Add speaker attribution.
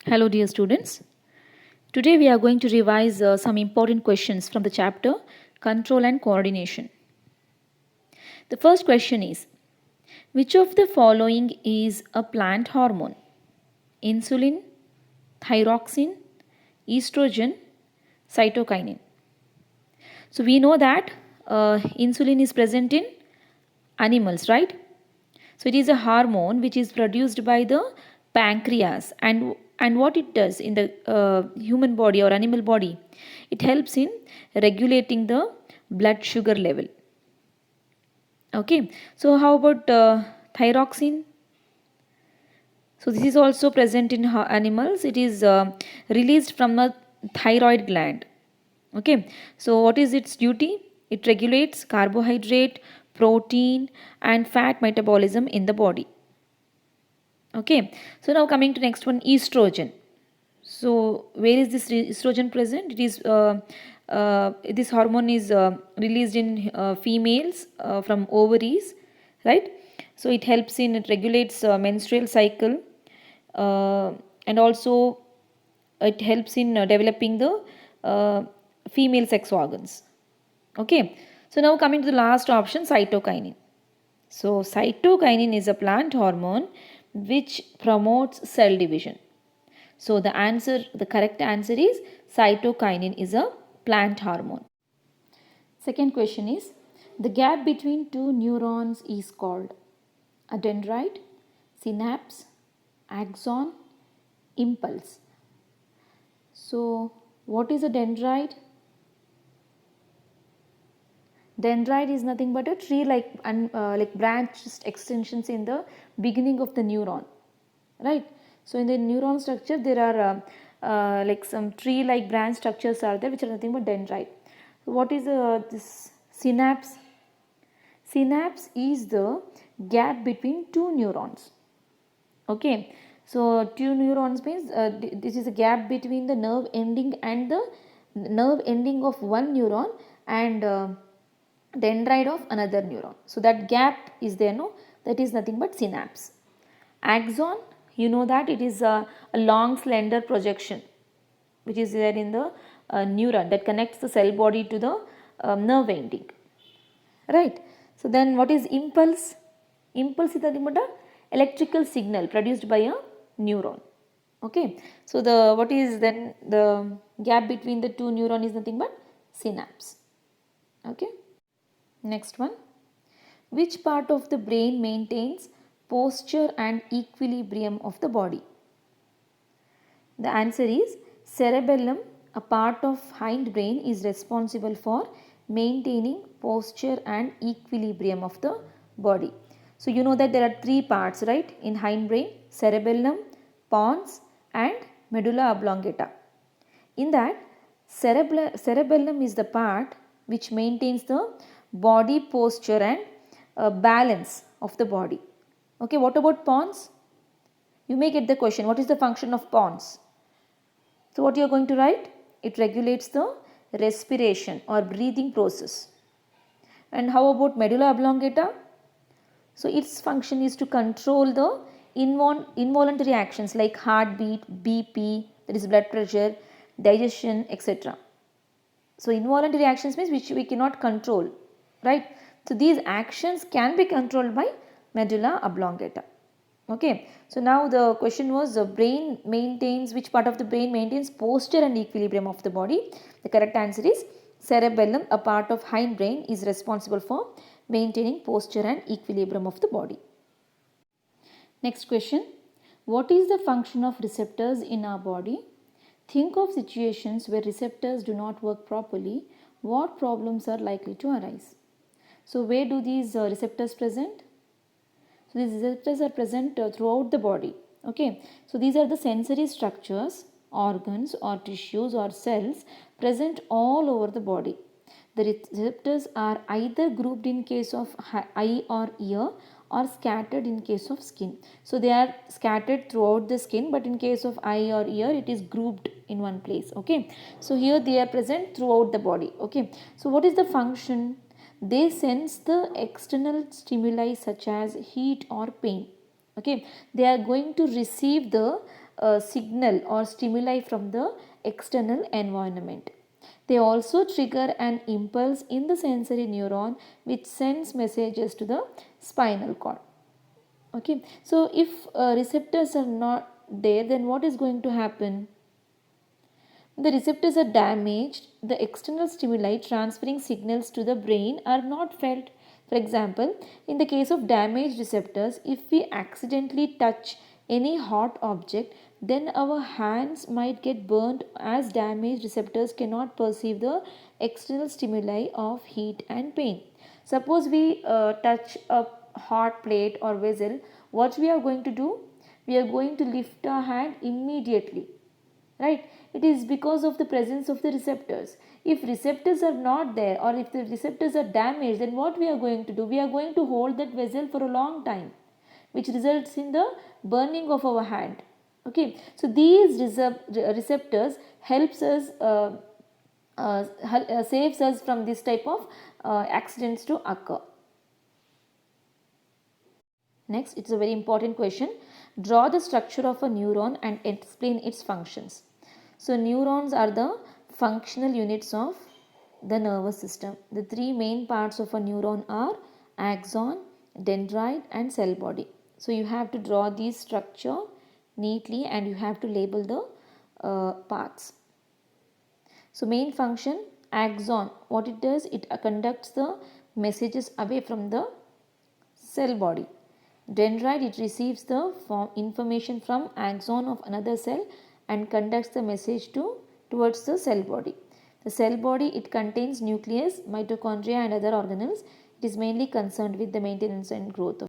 Speaker 1: Hello, dear students. Today we are going to revise some important questions from the chapter Control and Coordination. The first question is, which of the following is a plant hormone? Insulin, thyroxine, estrogen, cytokinin. So we know that insulin is present in animals, right? So it is a hormone which is produced by the pancreas, and what it does in the human body or animal body, it helps in regulating the blood sugar level. Okay, so how about thyroxine? So this is also present in animals. It is released from the thyroid gland. Okay, so what is its duty? It regulates carbohydrate, protein and fat metabolism in the body. Okay, so now coming to next one, estrogen. So where is this estrogen present? It is this hormone is released in females from ovaries, right? So it helps in, it regulates menstrual cycle, uh, and also it helps in developing the female sex organs. Okay, so now coming to the last option, cytokinin. So cytokinin is a plant hormone which promotes cell division. So the correct answer is cytokinin is a plant hormone. Second question is, the gap between two neurons is called a dendrite, synapse, axon, impulse. So what is a dendrite? Dendrite is nothing but a tree like branched extensions in the beginning of the neuron, right? So in the neuron structure there are like some tree like branch structures are there which are nothing but dendrite. So what is this synapse? Synapse is the gap between two neurons. Okay, so two neurons means this is a gap between the nerve ending and the nerve ending of one neuron and dendrite of another neuron. So that gap is there, no, that is nothing but synapse. Axon, you know that it is a long slender projection which is there in the neuron that connects the cell body to the nerve ending, right? So then what is impulse? Impulse is nothing but a electrical signal produced by a neuron. Okay, so the what is then the gap between the two neuron is nothing but synapse. Okay, next one, which part of the brain maintains posture and equilibrium of the body? The answer is cerebellum, a part of hindbrain, is responsible for maintaining posture and equilibrium of the body. So you know that there are three parts, right, in hindbrain: cerebellum, pons and medulla oblongata. In that, cerebellum is the part which maintains the body posture and balance of the body. Okay, what about pons? You may get the question, what is the function of pons? So what you are going to write? It regulates the respiration or breathing process. And how about medulla oblongata? So its function is to control the involuntary actions like heartbeat, BP, that is blood pressure, digestion, etc. So involuntary actions means which we cannot control, right? So these actions can be controlled by medulla oblongata. Okay, so now the question was, the brain maintains, which part of the brain maintains posture and equilibrium of the body? The correct answer is cerebellum, a part of hindbrain, is responsible for maintaining posture and equilibrium of the body. Next question, what is the function of receptors in our body? Think of situations where receptors do not work properly. What problems are likely to arise? So where do these receptors present? So these receptors are present throughout the body. Okay, so these are the sensory structures, organs or tissues or cells present all over the body. The receptors are either grouped in case of eye or ear or scattered in case of skin. So they are scattered throughout the skin, but in case of eye or ear it is grouped in one place. Okay, so here they are present throughout the body. Okay, so what is the function? They sense the external stimuli such as heat or pain. Okay, they are going to receive the signal or stimuli from the external environment. They also trigger an impulse in the sensory neuron which sends messages to the spinal cord. Okay, so if receptors are not there, then what is going to happen? The receptors are damaged, the external stimuli transferring signals to the brain are not felt. For example, in the case of damaged receptors, if we accidentally touch any hot object, then our hands might get burned as damaged receptors cannot perceive the external stimuli of heat and pain. Suppose we touch a hot plate or vessel, what we are going to do? We are going to lift our hand immediately, right? It is because of the presence of the receptors. If receptors are not there or if the receptors are damaged, then what we are going to do? We are going to hold that vessel for a long time, which results in the burning of our hand. Okay, so these receptors helps us saves us from this type of accidents to occur. Next, it's a very important question. Draw the structure of a neuron and explain its functions. So, neurons are the functional units of the nervous system. The three main parts of a neuron are axon, dendrite and cell body. So, you have to draw these structure neatly and you have to label the parts. So, main function axon, what it does, it conducts the messages away from the cell body. Dendrite, it receives the information from axon of another cell and conducts the message towards the cell body. The cell body, it contains nucleus, mitochondria and other organelles. It is mainly concerned with the maintenance and growth of